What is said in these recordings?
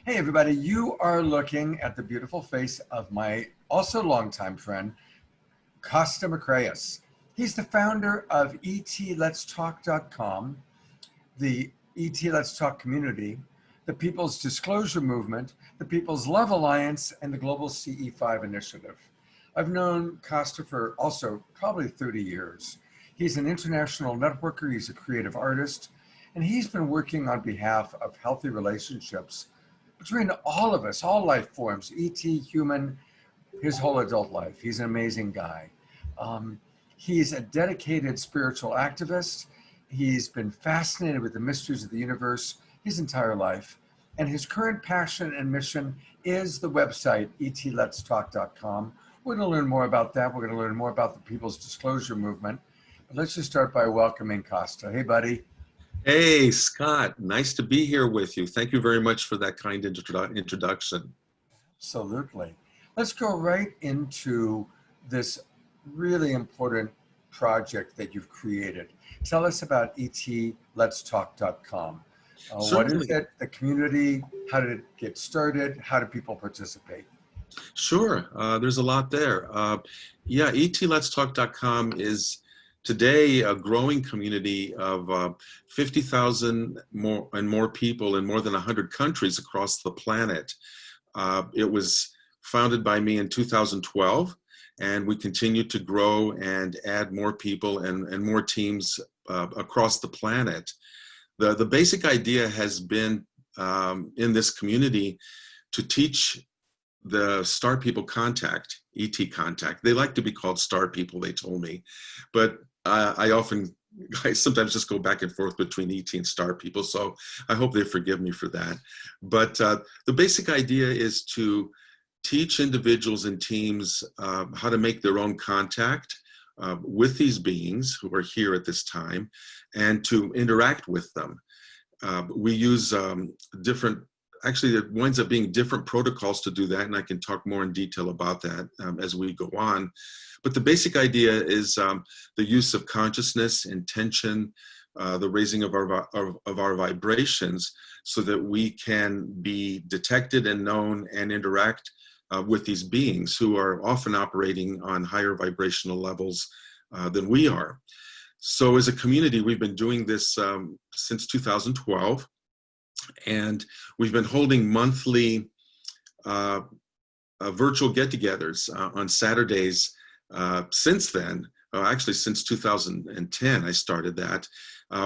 Hey everybody, you are looking at the beautiful face of my also longtime friend, Kosta Macreas. He's the founder of etletstalk.com, the ET Let's Talk community, the People's Disclosure Movement, the People's Love Alliance, and the Global CE5 Initiative. I've known Kosta for also probably 30 years. He's an international networker, he's a creative artist, and he's been working on behalf of healthy relationships between all of us, all life forms, ET, human, his whole adult life. He's an amazing guy. He's a dedicated spiritual activist. He's been fascinated with the mysteries of the universe his entire life. And his current passion and mission is the website, etletstalk.com. We're going to learn more about that. We're going to learn more about the People's Disclosure Movement. But let's just start by welcoming Kosta. Hey, buddy. Hey, Scott, nice to be here with you. Thank you very much for that kind introduction. Absolutely. Let's go right into this really important project that you've created. Tell us about etletstalk.com. What is it, the community, how did it get started, how do people participate? Sure, there's a lot there. Yeah, etletstalk.com is today a growing community of 50,000 more people in more than 100 countries across the planet. It was founded by me in 2012, and we continue to grow and add more people and more teams across the planet. The basic idea has been in this community to teach the star people contact, ET contact. They like to be called star people, they told me, but I sometimes just go back and forth between ET and star people, so I hope they forgive me for that. But the basic idea is to teach individuals and teams how to make their own contact with these beings who are here at this time and to interact with them. We use actually it winds up being different protocols to do that, and I can talk more in detail about that as we go on. But the basic idea is the use of consciousness, intention, the raising of our vibrations so that we can be detected and known and interact with these beings who are often operating on higher vibrational levels than we are. So as a community, we've been doing this since 2012, and we've been holding monthly virtual get-togethers on Saturdays since then. Actually since 2010 I started that,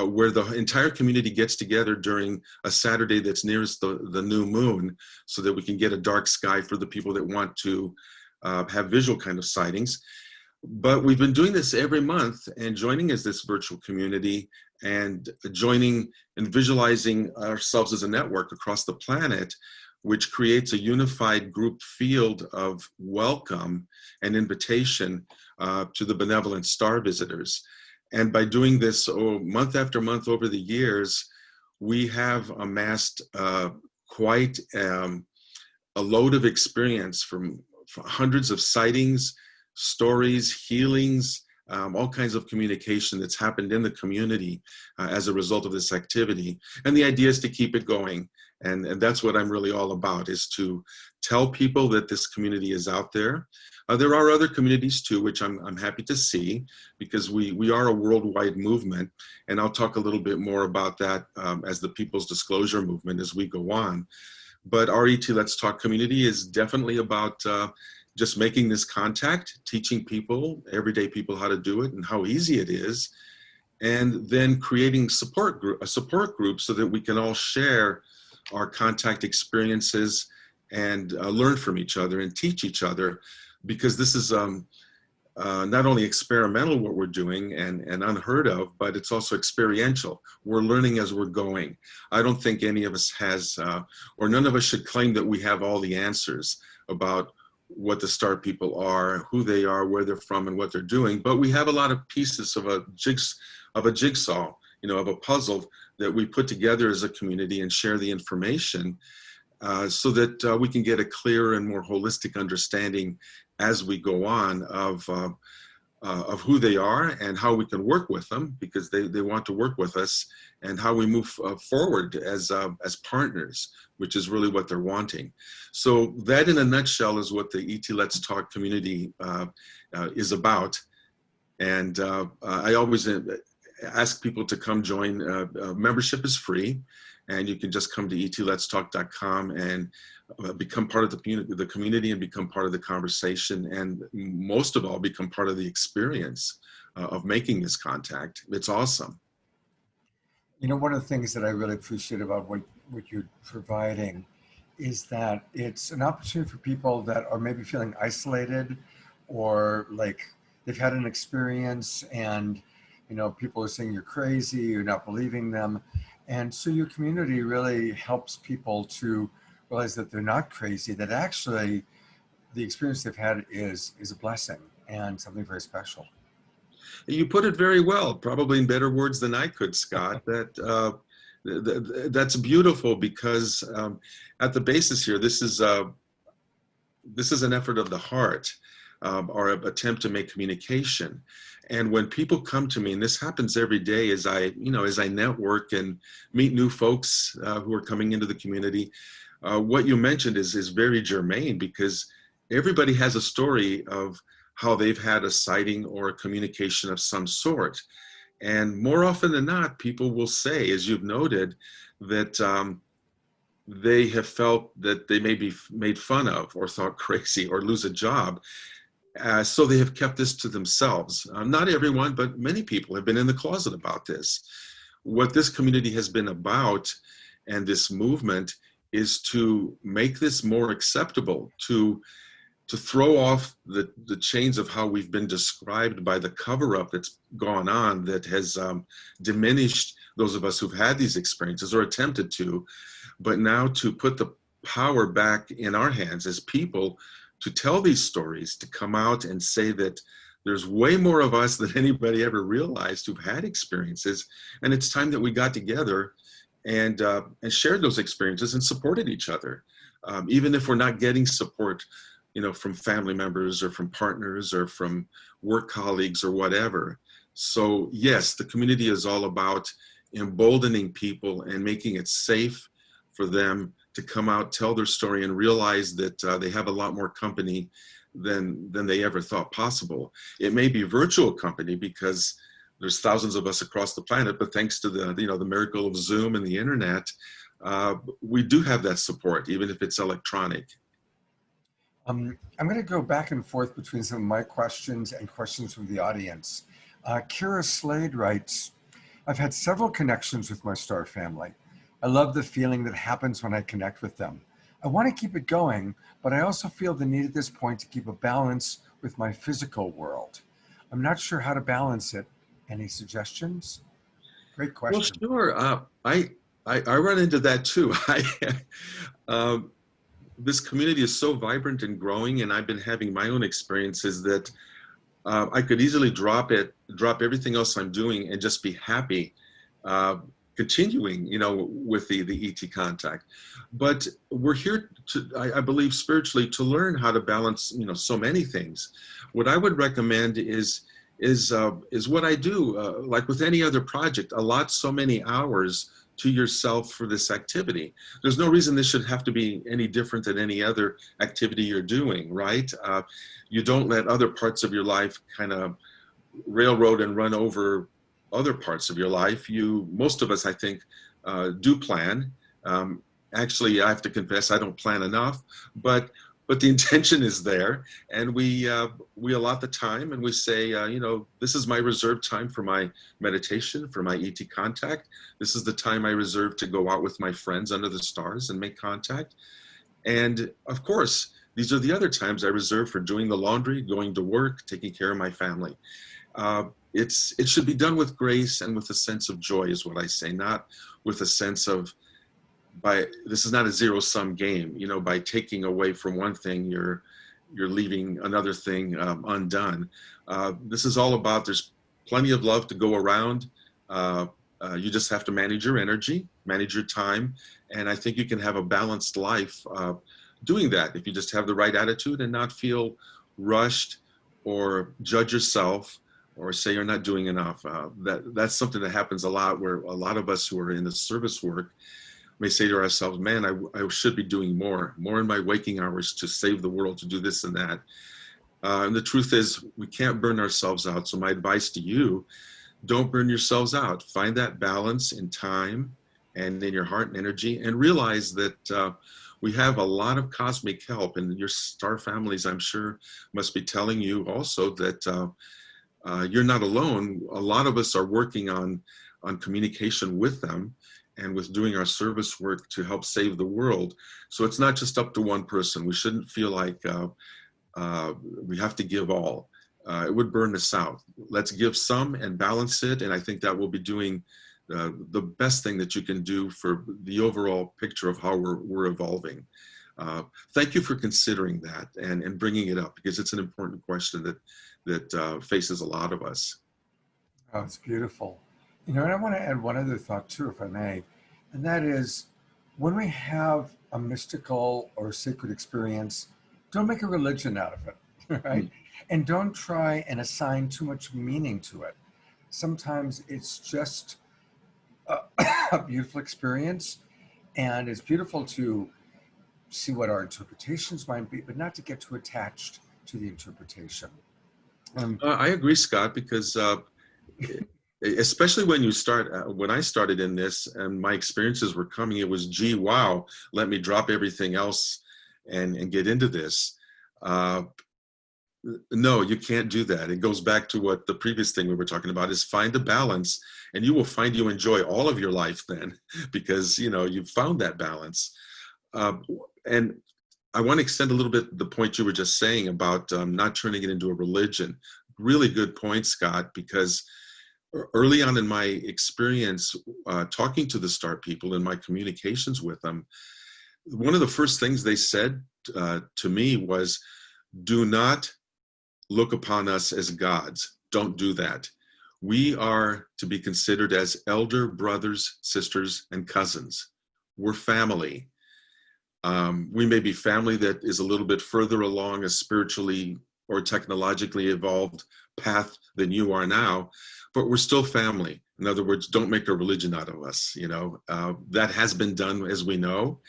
where the entire community gets together during a Saturday that's nearest the new moon so that we can get a dark sky for the people that want to have visual kind of sightings. But we've been doing this every month and joining as this virtual community and joining and visualizing ourselves as a network across the planet, which creates a unified group field of welcome and invitation to the benevolent star visitors. And by doing this month after month over the years, we have amassed quite a load of experience from hundreds of sightings, stories, healings, all kinds of communication that's happened in the community as a result of this activity. And the idea is to keep it going. And that's what I'm really all about, is to tell people that this community is out there. There are other communities too, which I'm happy to see, because we are a worldwide movement. And I'll talk a little bit more about that as the People's Disclosure Movement as we go on. But our ET Let's Talk community is definitely about just making this contact, teaching people, everyday people, how to do it and how easy it is, and then creating a support group so that we can all share our contact experiences and learn from each other and teach each other, because this is not only experimental what we're doing and unheard of, but it's also experiential. We're learning as we're going. I don't think any of us has, or none of us should claim that we have all the answers about what the star people are, who they are, where they're from, and what they're doing. But we have a lot of pieces of a jigsaw, of a puzzle that we put together as a community and share the information so that we can get a clearer and more holistic understanding as we go on of of who they are and how we can work with them, because they want to work with us, and how we move forward as partners, which is really what they're wanting. So that in a nutshell is what the ET Let's Talk community is about. And I always ask people to come join. Membership is free, and you can just come to etletstalk.com and become part of the community and become part of the conversation, and most of all, become part of the experience of making this contact. It's awesome. You know, one of the things that I really appreciate about what you're providing is that it's an opportunity for people that are maybe feeling isolated, or like they've had an experience and, you know, people are saying you're crazy, you're not believing them. And so your community really helps people to realize that they're not crazy, that actually the experience they've had is a blessing and something very special. You put it very well, probably in better words than I could, Scott. That's beautiful, because at the basis here, this is an effort of the heart, or an attempt to make communication. And when people come to me, and this happens every day as I network and meet new folks who are coming into the community, what you mentioned is very germane, because everybody has a story of how they've had a sighting or a communication of some sort. And more often than not, people will say, as you've noted, that they have felt that they may be made fun of or thought crazy or lose a job. So they have kept this to themselves. Not everyone, but many people have been in the closet about this. What this community has been about, and this movement, is to make this more acceptable, to throw off the chains of how we've been described by the cover-up that's gone on, that has diminished those of us who've had these experiences or attempted to, but now to put the power back in our hands as people to tell these stories, to come out and say that there's way more of us than anybody ever realized who've had experiences, and it's time that we got together and shared those experiences and supported each other, even if we're not getting support, you know, from family members or from partners or from work colleagues or whatever. So yes, the community is all about emboldening people and making it safe for them to come out, tell their story, and realize that they have a lot more company than they ever thought possible. It may be virtual company, because there's thousands of us across the planet, but thanks to the miracle of Zoom and the internet, we do have that support, even if it's electronic. I'm going to go back and forth between some of my questions and questions from the audience. Kira Slade writes, I've had several connections with my star family. I love the feeling that happens when I connect with them. I want to keep it going, but I also feel the need at this point to keep a balance with my physical world. I'm not sure how to balance it. Any suggestions? Great question. Well, sure. I run into that too. This community is so vibrant and growing, and I've been having my own experiences that I could easily drop everything else I'm doing and just be happy continuing, with the ET contact. But we're here I believe spiritually, to learn how to balance, so many things. What I would recommend is what I do, like with any other project, allot so many hours to yourself for this activity. There's no reason this should have to be any different than any other activity you're doing, right? You don't let other parts of your life kind of railroad and run over other parts of your life. Most of us, I think, do plan. Actually, I have to confess, I don't plan enough, but the intention is there, and we allot the time, and we say, this is my reserved time for my meditation, for my ET contact. This is the time I reserve to go out with my friends under the stars and make contact. And of course, these are the other times I reserve for doing the laundry, going to work, taking care of my family. It should be done with grace and with a sense of joy, is what I say, not with a sense of, this is not a zero-sum game. By taking away from one thing, you're leaving another thing undone. This is all about, there's plenty of love to go around. You just have to manage your energy, manage your time, and I think you can have a balanced life doing that if you just have the right attitude and not feel rushed or judge yourself or say you're not doing enough. That's something that happens a lot, where a lot of us who are in the service work may say to ourselves, man, I should be doing more in my waking hours to save the world, to do this and that. And the truth is, we can't burn ourselves out. So my advice to you, don't burn yourselves out. Find that balance in time and in your heart and energy, and realize that we have a lot of cosmic help, and your star families, I'm sure, must be telling you also that you're not alone. A lot of us are working on communication with them and with doing our service work to help save the world. So it's not just up to one person. We shouldn't feel like we have to give all. It would burn us out. Let's give some and balance it, and I think that will be doing the best thing that you can do for the overall picture of how we're evolving. Thank you for considering that and bringing it up, because it's an important question that faces a lot of us. Oh, it's beautiful. You know, and I want to add one other thought too, if I may, and that is, when we have a mystical or sacred experience, don't make a religion out of it, right? And don't try and assign too much meaning to it. Sometimes it's just a beautiful experience, and it's beautiful to see what our interpretations might be, but not to get too attached to the interpretation. I agree, Scott, because especially when you start, when I started in this and my experiences were coming, it was, gee, wow, let me drop everything else and get into this. No, you can't do that. It goes back to what the previous thing we were talking about is, find a balance, and you will find you enjoy all of your life then, because, you know, you've found that balance. And I want to extend a little bit the point you were just saying about not turning it into a religion. Really good point, Scott, because early on in my experience talking to the star people in my communications with them, one of the first things they said to me was, do not look upon us as gods. Don't do that. We are to be considered as elder brothers, sisters, and cousins. We're family. We may be family that is a little bit further along a spiritually or technologically evolved path than you are now, but we're still family. In other words, don't make a religion out of us. You know, that has been done, as we know,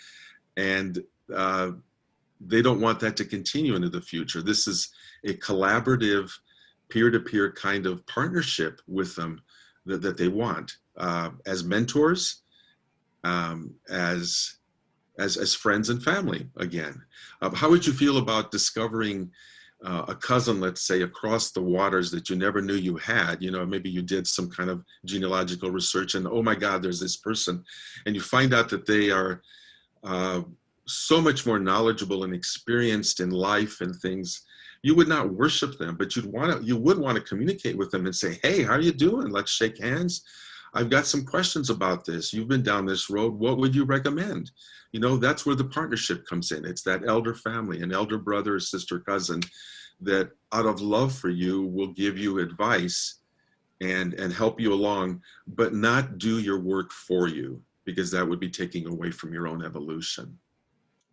and they don't want that to continue into the future. This is a collaborative, peer-to-peer kind of partnership with them that they want as mentors, as friends and family again. How would you feel about discovering a cousin, let's say, across the waters that you never knew you had? You know, maybe you did some kind of genealogical research and, oh my God, there's this person, and you find out that they are so much more knowledgeable and experienced in life and things. You would not worship them, but you would want to communicate with them and say, hey, how are you doing? Let's shake hands. I've got some questions about this. You've been down this road. What would you recommend? You know, that's where the partnership comes in. It's that elder family, an elder brother or sister, cousin, that out of love for you will give you advice and help you along, but not do your work for you, because that would be taking away from your own evolution.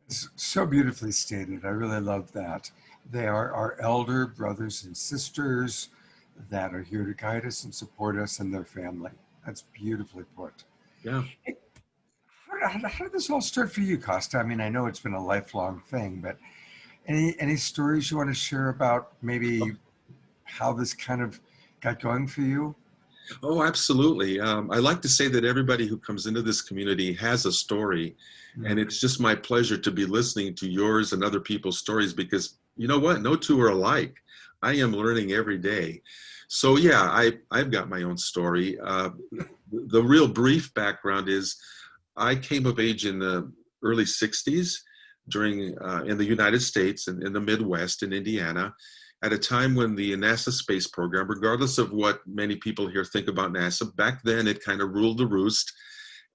It's so beautifully stated. I really love that. They are our elder brothers and sisters that are here to guide us and support us and their family. That's beautifully put. Yeah. Hey, how did this all start for you, Kosta? I mean, I know it's been a lifelong thing, but any stories you want to share about maybe how this kind of got going for you? Oh, absolutely. I like to say that everybody who comes into this community has a story, and it's just my pleasure to be listening to yours and other people's stories, because you know what? No two are alike. I am learning every day. So yeah, I've got my own story. The real brief background is I came of age in the early 60s during in the United States and in the Midwest in Indiana, at a time when the NASA space program, regardless of what many people here think about NASA, back then it kind of ruled the roost.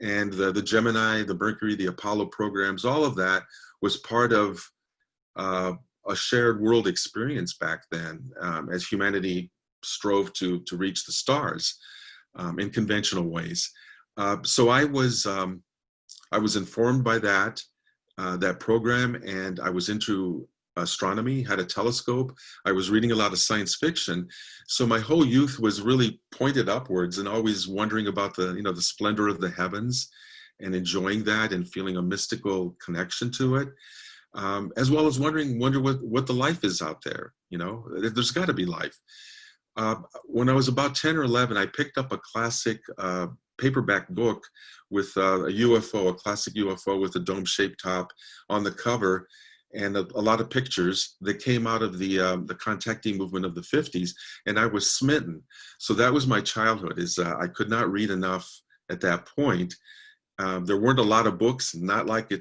And the Gemini, the Mercury, the Apollo programs, all of that was part of a shared world experience back then, as humanity strove to reach the stars in conventional ways. So I was informed by that program, and I was into astronomy, had a telescope. I was reading a lot of science fiction. So my whole youth was really pointed upwards and always wondering about the, the splendor of the heavens and enjoying that and feeling a mystical connection to it. As well as wonder what the life is out there. There's got to be life. When I was about 10 or 11, I picked up a classic paperback book with a UFO, a classic UFO with a dome-shaped top on the cover, and a lot of pictures that came out of the contactee movement of the 50s, and I was smitten. So that was my childhood. I could not read enough at that point. There weren't a lot of books, not like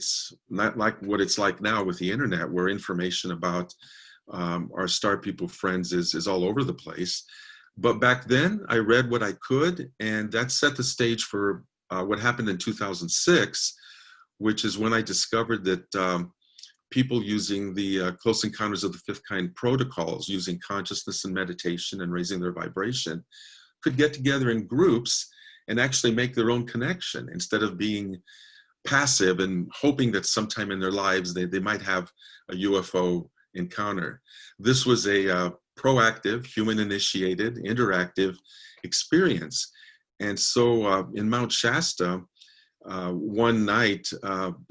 what it's like now with the internet, where information about our star people friends is all over the place. But back then, I read what I could, and that set the stage for what happened in 2006, which is when I discovered that people using the Close Encounters of the Fifth Kind protocols, using consciousness and meditation and raising their vibration, could get together in groups and actually make their own connection instead of being passive and hoping that sometime in their lives they might have a UFO encounter. This was a proactive, human-initiated, interactive experience. And so in Mount Shasta, one night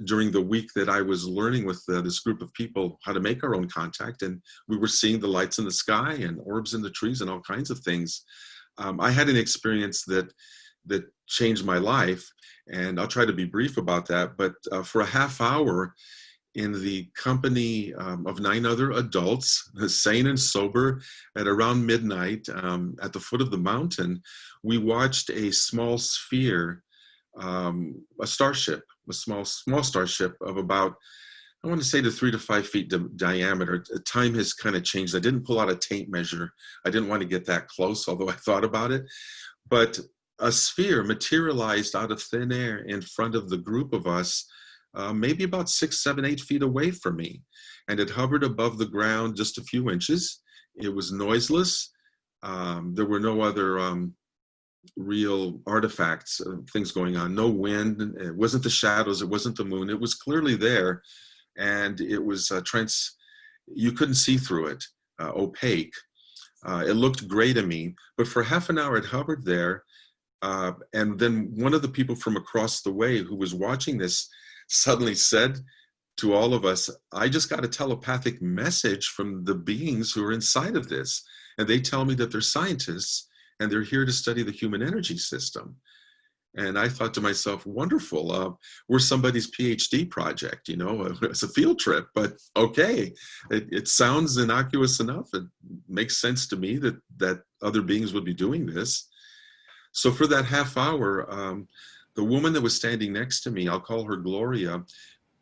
during the week that I was learning with this group of people how to make our own contact, and we were seeing the lights in the sky and orbs in the trees and all kinds of things, I had an experience that changed my life, and I'll try to be brief about that. But for a half hour, in the company of 9 other adults, sane and sober, at around midnight at the foot of the mountain, we watched a small sphere, a starship, a small starship of about, I want to say, to 3 to 5 feet diameter. Time has kind of changed. I didn't pull out a tape measure. I didn't want to get that close, although I thought about it. But a sphere materialized out of thin air in front of the group of us, maybe about 6, 7, 8 feet away from me. And it hovered above the ground just a few inches. It was noiseless. There were no other real artifacts, things going on, no wind. It wasn't the shadows. It wasn't the moon. It was clearly there. And it was you couldn't see through it, opaque. It looked gray to me. But for half an hour, it hovered there. And then one of the people from across the way who was watching this suddenly said to all of us, I just got a telepathic message from the beings who are inside of this. And they tell me that they're scientists and they're here to study the human energy system. And I thought to myself, wonderful, we're somebody's PhD project, it's a field trip, but okay. It sounds innocuous enough. It makes sense to me that other beings would be doing this. So for that half hour, the woman that was standing next to me, I'll call her Gloria,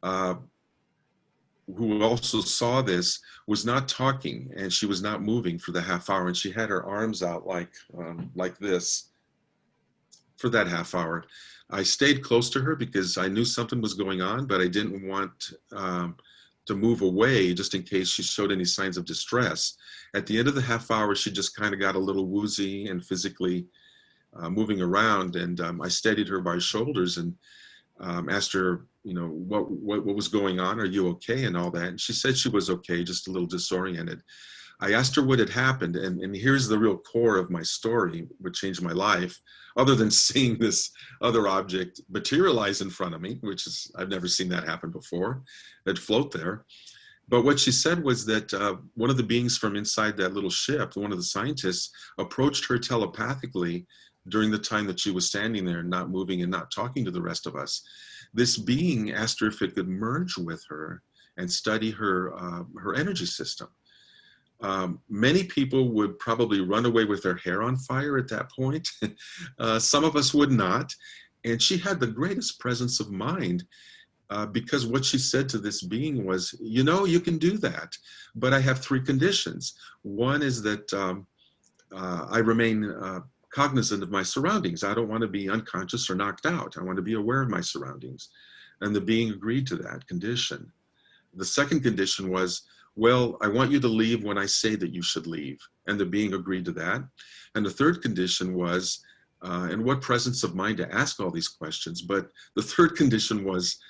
who also saw this, was not talking and she was not moving for the half hour. And she had her arms out like this for that half hour. I stayed close to her because I knew something was going on, but I didn't want to move away just in case she showed any signs of distress. At the end of the half hour, she just kind of got a little woozy and physically moving around, and I steadied her by shoulders and asked her, what was going on? Are you okay? And all that. And she said she was okay, just a little disoriented. I asked her what had happened, and here's the real core of my story, what changed my life, other than seeing this other object materialize in front of me, which is, I've never seen that happen before, that float there. But what she said was that one of the beings from inside that little ship, one of the scientists, approached her telepathically during the time that she was standing there, not moving and not talking to the rest of us. This being asked her if it could merge with her and study her energy system. Many people would probably run away with their hair on fire at that point. Some of us would not. And she had the greatest presence of mind because what she said to this being was, you can do that, but I have 3 conditions. One is that I remain cognizant of my surroundings. I don't want to be unconscious or knocked out. I want to be aware of my surroundings. And the being agreed to that condition. The second condition was, well, I want you to leave when I say that you should leave. And the being agreed to that. And the third condition was, and what presence of mind to ask all these questions, but the third condition was,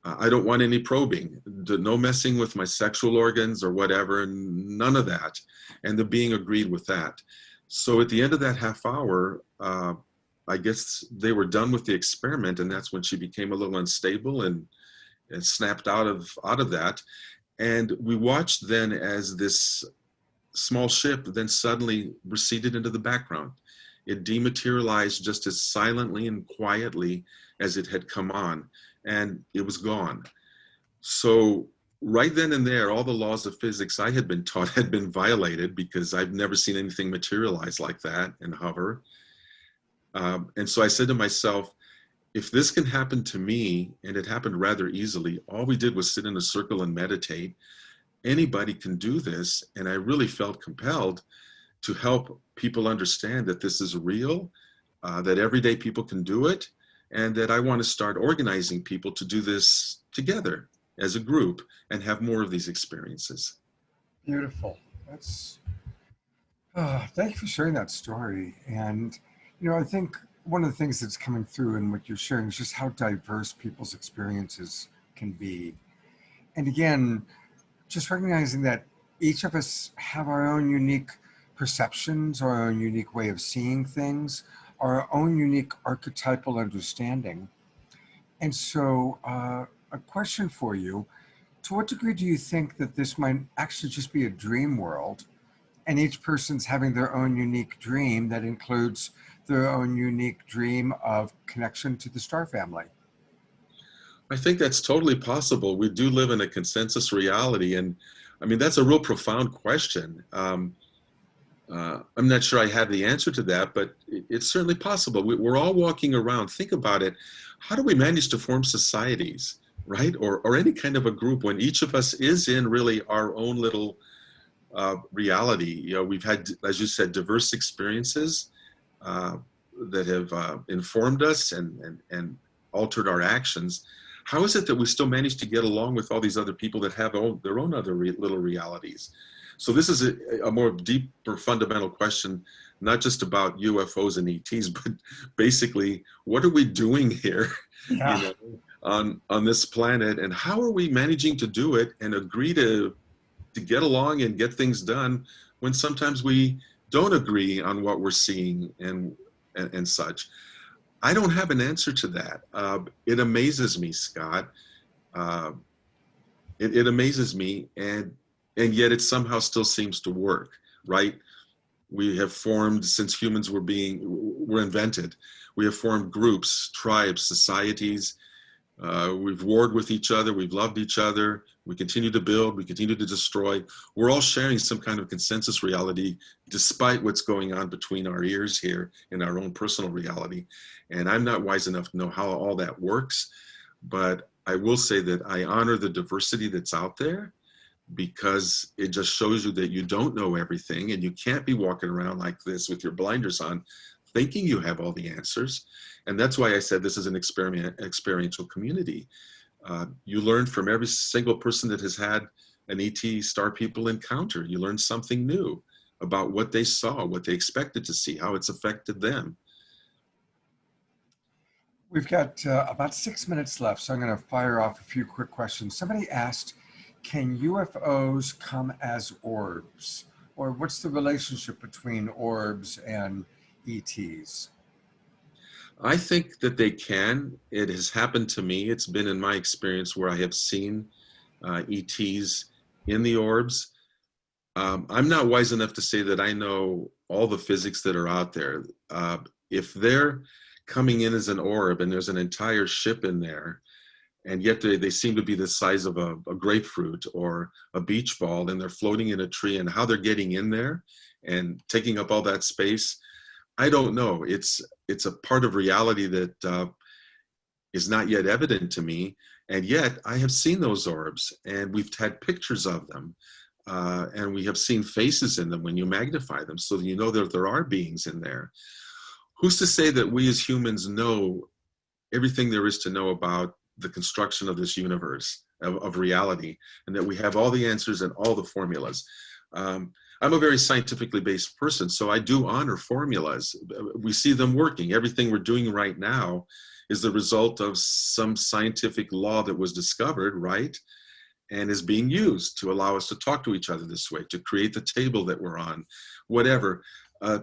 I don't want any probing, no messing with my sexual organs or whatever, none of that. And the being agreed with that. So at the end of that half hour, I guess they were done with the experiment, and that's when she became a little unstable and snapped out of that. And we watched then as this small ship then suddenly receded into the background. It dematerialized just as silently and quietly as it had come on, and it was gone. So right then and there, all the laws of physics I had been taught had been violated, because I've never seen anything materialize like that and hover. And so I said to myself, if this can happen to me, and it happened rather easily, all we did was sit in a circle and meditate. Anybody can do this. And I really felt compelled to help people understand that this is real, that everyday people can do it, and that I want to start organizing people to do this together as a group and have more of these experiences. Beautiful. That's, thank you for sharing that story. And, I think one of the things that's coming through in what you're sharing is just how diverse people's experiences can be. And again, just recognizing that each of us have our own unique perceptions, our own unique way of seeing things, our own unique archetypal understanding. And so a question for you, to what degree do you think that this might actually just be a dream world, and each person's having their own unique dream that includes their own unique dream of connection to the star family? I think that's totally possible. We do live in a consensus reality. And I mean, that's a real profound question. I'm not sure I have the answer to that, but it's certainly possible. We're all walking around. Think about it. How do we manage to form societies, right? Or any kind of a group when each of us is in really our own little reality? We've had, as you said, diverse experiences that have informed us and altered our actions. How is it that we still manage to get along with all these other people that have their own other little realities? So this is a more deeper fundamental question, not just about UFOs and ETs, but basically, what are we doing here, Yeah. on this planet, and how are we managing to do it and agree to get along and get things done when sometimes we don't agree on what we're seeing and such? I don't have an answer to that. It amazes me, Scott. It amazes me, and yet it somehow still seems to work, right? We have formed, since humans were invented, we have formed groups, tribes, societies. We've warred with each other. We've loved each other. We continue to build. We continue to destroy. We're all sharing some kind of consensus reality, despite what's going on between our ears here in our own personal reality. And I'm not wise enough to know how all that works, but I will say that I honor the diversity that's out there, because it just shows you that you don't know everything, and you can't be walking around like this with your blinders on, thinking you have all the answers. And that's why I said this is an experiential community. You learn from every single person that has had an ET Star People encounter. You learn something new about what they saw, what they expected to see, how it's affected them. We've got about 6 minutes left, so I'm going to fire off a few quick questions. Somebody asked, can UFOs come as orbs? Or what's the relationship between orbs and ETs? I think that they can. It has happened to me. It's been in my experience where I have seen ETs in the orbs. I'm not wise enough to say that I know all the physics that are out there. If they're coming in as an orb and there's an entire ship in there, and yet they seem to be the size of a grapefruit or a beach ball, and they're floating in a tree, and how they're getting in there and taking up all that space, I don't know. It's a part of reality that is not yet evident to me, and yet I have seen those orbs, and we've had pictures of them, and we have seen faces in them when you magnify them, so you know that there are beings in there. Who's to say that we as humans know everything there is to know about the construction of this universe of reality, and that we have all the answers and all the formulas? I'm a very scientifically based person, so I do honor formulas. We see them working. Everything we're doing right now is the result of some scientific law that was discovered, right? And is being used to allow us to talk to each other this way, to create the table that we're on, whatever.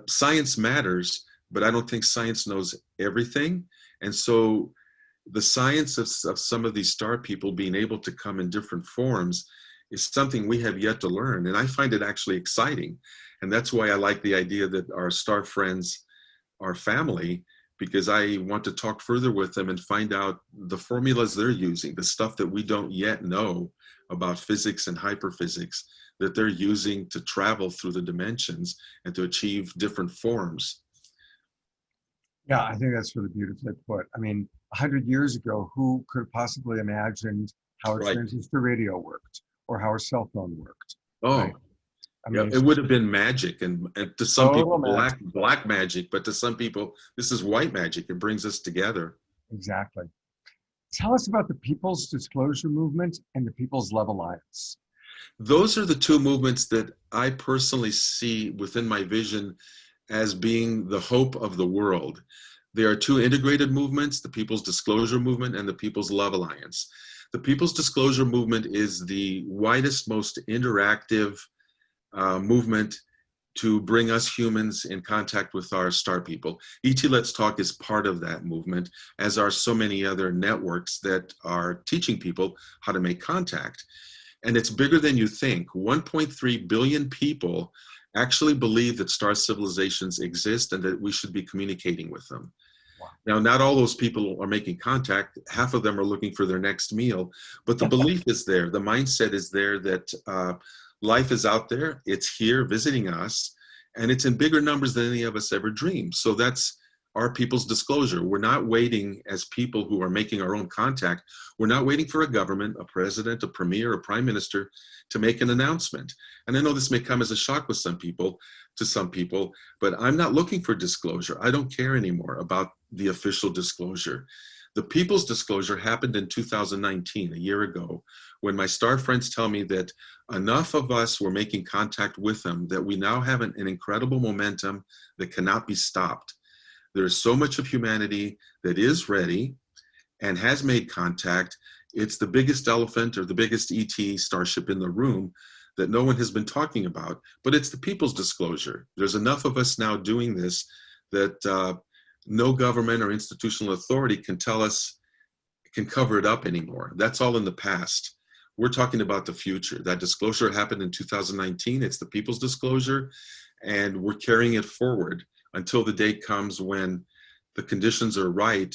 Science matters, but I don't think science knows everything. And so the science of some of these star people being able to come in different forms is something we have yet to learn. And I find it actually exciting. And that's why I like the idea that our star friends are family, because I want to talk further with them and find out the formulas they're using, the stuff that we don't yet know about physics and hyperphysics that they're using to travel through the dimensions and to achieve different forms. Yeah, I think that's really beautifully put. I mean, 100 years ago, who could have possibly imagined how a Right. transistor radio worked or how a cell phone worked? Oh, Right? I yeah, mean, it would have been magic, and to some total people magic. black magic, but to some people this is white magic. It brings us together. Exactly. Tell us about the People's Disclosure Movement and the People's Love Alliance. Those are the two movements that I personally see within my vision as being the hope of the world. There are two integrated movements, the People's Disclosure Movement and the People's Love Alliance. The People's Disclosure Movement is the widest, most interactive movement to bring us humans in contact with our star people. ET Let's Talk is part of that movement, as are so many other networks that are teaching people how to make contact. And it's bigger than you think. 1.3 billion people actually believe that star civilizations exist and that we should be communicating with them. Wow. Now, not all those people are making contact. Half of them are looking for their next meal, but the belief is there. The mindset is there that life is out there, it's here visiting us, and it's in bigger numbers than any of us ever dreamed. So that's our People's Disclosure. We're not waiting as people who are making our own contact. We're not waiting for a government, a president, a premier, a prime minister to make an announcement. And I know this may come as a shock with some people, but I'm not looking for disclosure. I don't care anymore about the official disclosure. The People's Disclosure happened in 2019, a year ago, when my star friends tell me that enough of us were making contact with them that we now have an incredible momentum that cannot be stopped. There is so much of humanity that is ready and has made contact. It's the biggest elephant or the biggest ET starship in the room that no one has been talking about, but it's the People's Disclosure. There's enough of us now doing this that no government or institutional authority can tell us, can cover it up anymore. That's all in the past. We're talking about the future. That disclosure happened in 2019. It's the People's Disclosure, and we're carrying it forward until the day comes when the conditions are right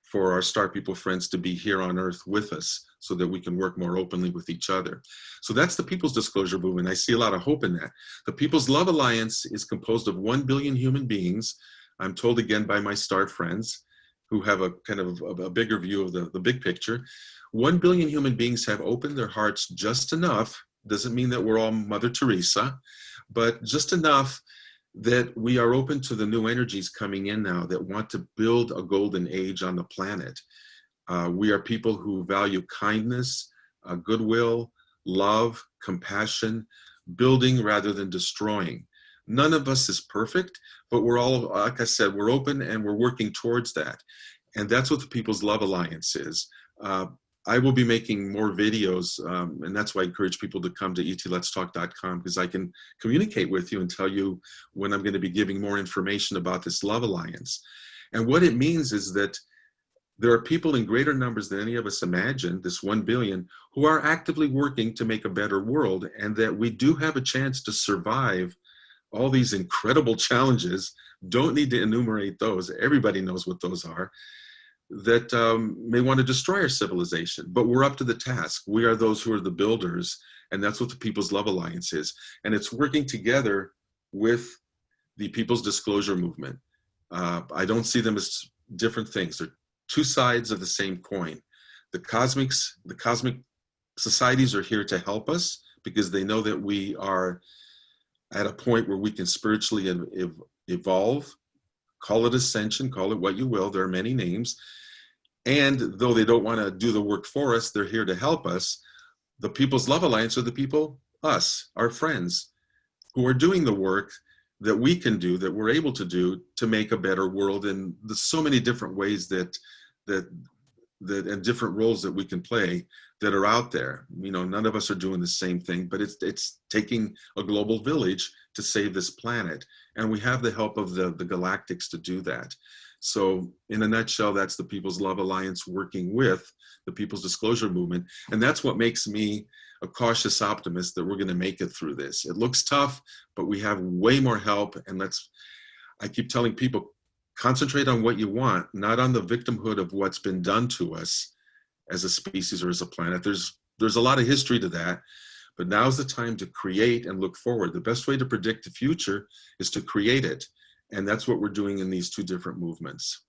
for our star people friends to be here on Earth with us so that we can work more openly with each other. So that's the People's Disclosure movement. I see a lot of hope in that. The People's Love Alliance is composed of 1 billion human beings, I'm told again by my star friends who have a kind of a bigger view of the big picture. 1 billion human beings have opened their hearts just enough, doesn't mean that we're all Mother Teresa, but just enough that we are open to the new energies coming in now that want to build a golden age on the planet. We are people who value kindness, goodwill, love, compassion, building rather than destroying. None of us is perfect, but we're all, like I said, we're open and we're working towards that. And that's what the People's Love Alliance is. I will be making more videos, and that's why I encourage people to come to etletstalk.com, because I can communicate with you and tell you when I'm going to be giving more information about this Love Alliance. And what it means is that there are people in greater numbers than any of us imagine, this 1 billion, who are actively working to make a better world, and that we do have a chance to survive all these incredible challenges. Don't need to enumerate those. Everybody knows what those are, that may want to destroy our civilization, but we're up to the task. We are those who are the builders, and that's what the People's Love Alliance is. And it's working together with the People's Disclosure Movement. I don't see them as different things. They're two sides of the same coin. The cosmic societies are here to help us because they know that we are at a point where we can spiritually evolve. Call it ascension, call it what you will. There are many names. And though they don't want to do the work for us, they're here to help us. The People's Love Alliance are the people, us, our friends, who are doing the work that we can do, that we're able to do to make a better world in so many different ways that that and different roles that we can play that are out there. You know, none of us are doing the same thing, but it's taking a global village to save this planet. And we have the help of the galactics to do that. So in a nutshell, that's the People's Love Alliance working with the People's Disclosure Movement. And that's what makes me a cautious optimist that we're going to make it through this. It looks tough, but we have way more help. And I keep telling people, concentrate on what you want, not on the victimhood of what's been done to us as a species or as a planet. There's a lot of history to that, but now's the time to create and look forward. The best way to predict the future is to create it. And that's what we're doing in these two different movements.